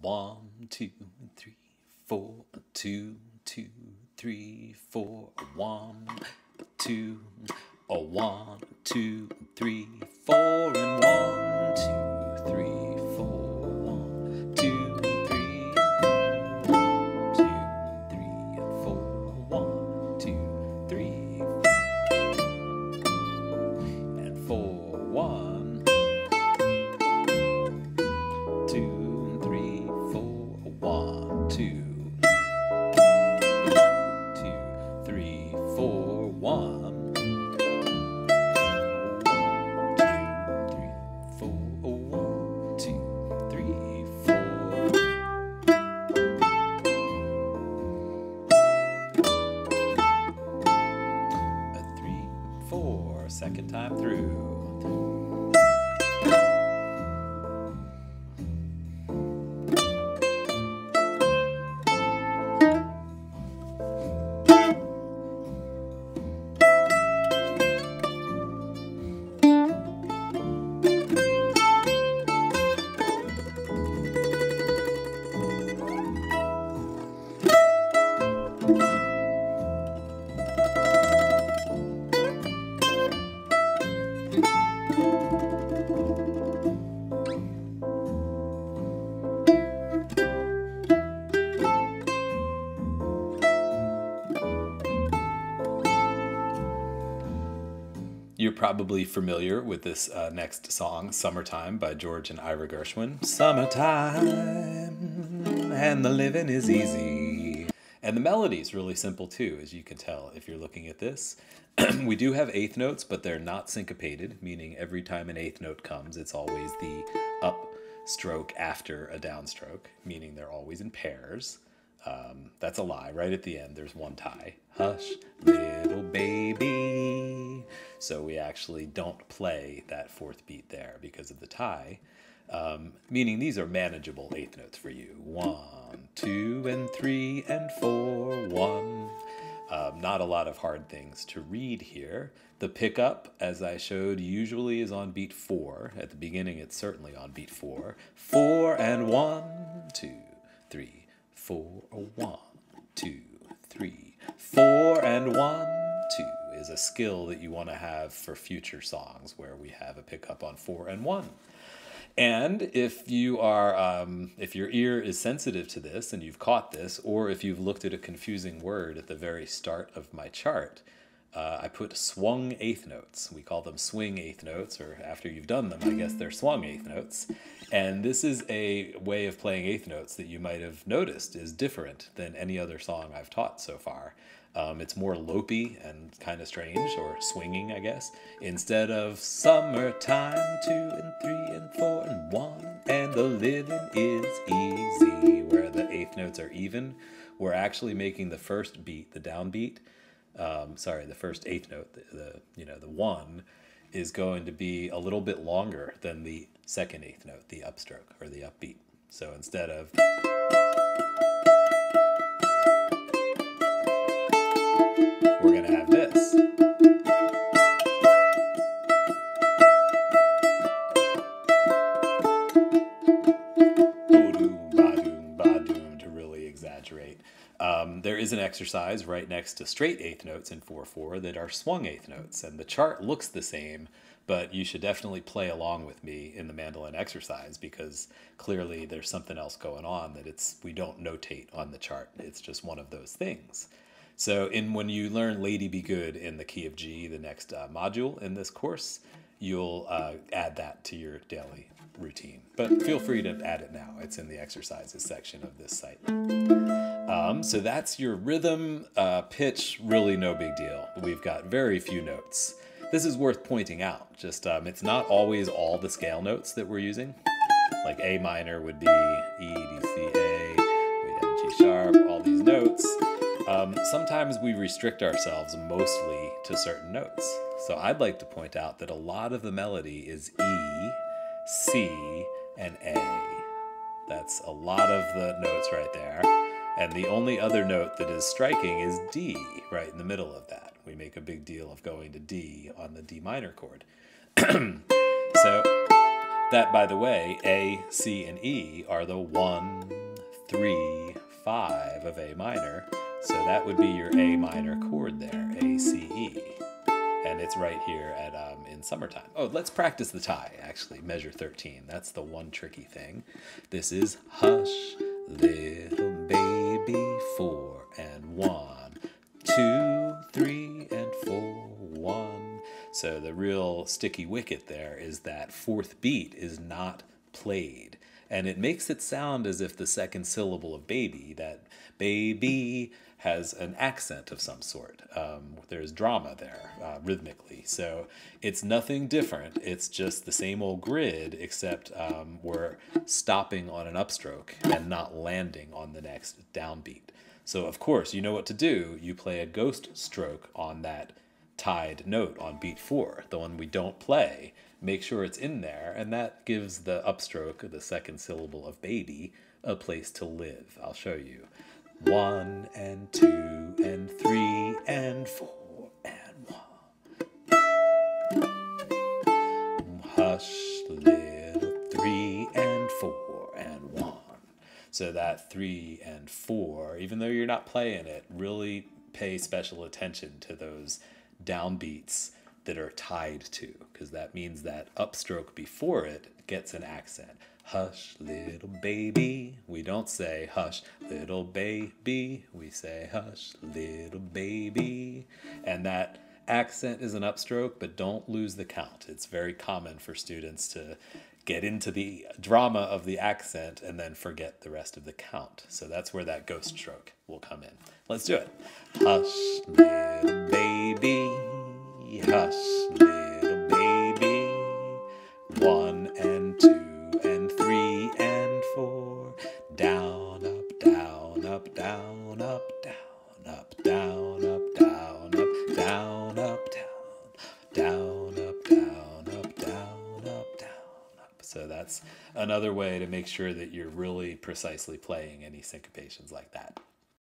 1, 2, 3, 4, 2, 2, 3, 4, 1, 2, 1, 2, 3, 4, and 1, 2, 3, 4, 1, 2, 3, 1, 2, 3, and 4, 1, 2, 3, and 4, 1, 2, 3, 4, 1, 2, 3, 4, 1. Second time through. You're probably familiar with this next song, Summertime by George and Ira Gershwin. Summertime, and the living is easy. And the melody is really simple too, as you can tell if you're looking at this. We do have eighth notes, but they're not syncopated, meaning every time an eighth note comes, it's always the up stroke after a downstroke, meaning they're always in pairs. That's a lie. Right at the end, there's one tie. Hush, little baby. So we actually don't play that fourth beat there because of the tie, meaning these are manageable eighth notes for you. 1, 2, and 3, and 4, 1. Not a lot of hard things to read here. The pickup, as I showed, usually is on beat 4. At the beginning, it's certainly on beat 4. 4 and 1, 2, 3, 4, 1, 2, 3, 4, and 1, 2 is a skill that you want to have for future songs where we have a pickup on 4 and 1. And if you are, if your ear is sensitive to this and you've caught this, or if you've looked at a confusing word at the very start of my chart, I put swung eighth notes. We call them swing eighth notes, or after you've done them, I guess they're swung eighth notes. And this is a way of playing eighth notes that you might have noticed is different than any other song I've taught so far. It's more lopey and kind of strange, or swinging, I guess. Instead of summertime, 2 and 3 and 4 and 1, and the living is easy, where the eighth notes are even, we're actually making the first beat, the downbeat, the first eighth note, the 1, is going to be a little bit longer than the second eighth note, the upstroke, or the upbeat. So instead of... we're going to have this. Boom, ba-doom, ba-doom, to really exaggerate. There is an exercise right next to straight eighth notes in 4/4 that are swung eighth notes, and the chart looks the same, but you should definitely play along with me in the mandolin exercise because clearly there's something else going on that we don't notate on the chart. It's just one of those things. So when you learn Lady Be Good in the key of G, the next module in this course, you'll add that to your daily routine. But feel free to add it now. It's in the exercises section of this site. So that's your rhythm, pitch, really no big deal. We've got very few notes. This is worth pointing out. Just it's not always all the scale notes that we're using. Like A minor would be E, D, C, A. We have G sharp, all these notes. Sometimes we restrict ourselves mostly to certain notes. So I'd like to point out that a lot of the melody is E, C, and A. That's a lot of the notes right there. And the only other note that is striking is D, right in the middle of that. We make a big deal of going to D on the D minor chord. So that, by the way, A, C, and E are the 1, 3, 5 of A minor. So that would be your A minor chord there, A, C, E. And it's right here at in Summertime. Oh, let's practice the tie, actually, measure 13. That's the one tricky thing. This is hush, little baby, 4 and 1, 2, 3 and 4, 1. So the real sticky wicket there is that fourth beat is not played. And it makes it sound as if the second syllable of baby, that baby, has an accent of some sort. There's drama there, rhythmically. So it's nothing different. It's just the same old grid, except we're stopping on an upstroke and not landing on the next downbeat. So of course, you know what to do. You play a ghost stroke on that tied note on beat 4, the one we don't play. Make sure it's in there, and that gives the upstroke, the second syllable of baby, a place to live. I'll show you. 1 and 2 and 3 and 4 and 1. Hush, little 3 and 4 and 1. So that 3 and 4, even though you're not playing it, really pay special attention to those downbeats that are tied to, because that means that upstroke before it gets an accent. Hush, little baby. We don't say hush, little baby. We say hush, little baby. And that accent is an upstroke, but don't lose the count. It's very common for students to get into the drama of the accent and then forget the rest of the count. So that's where that ghost stroke will come in. Let's do it. Hush, little baby. Hush, little baby. 1 and 2 and 3 and 4. Down, up, down, up, down, up, down, up, down, up, down, up, down, up, down, down, up, down, up, down, up, down, up. So that's another way to make sure that you're really precisely playing any syncopations like that.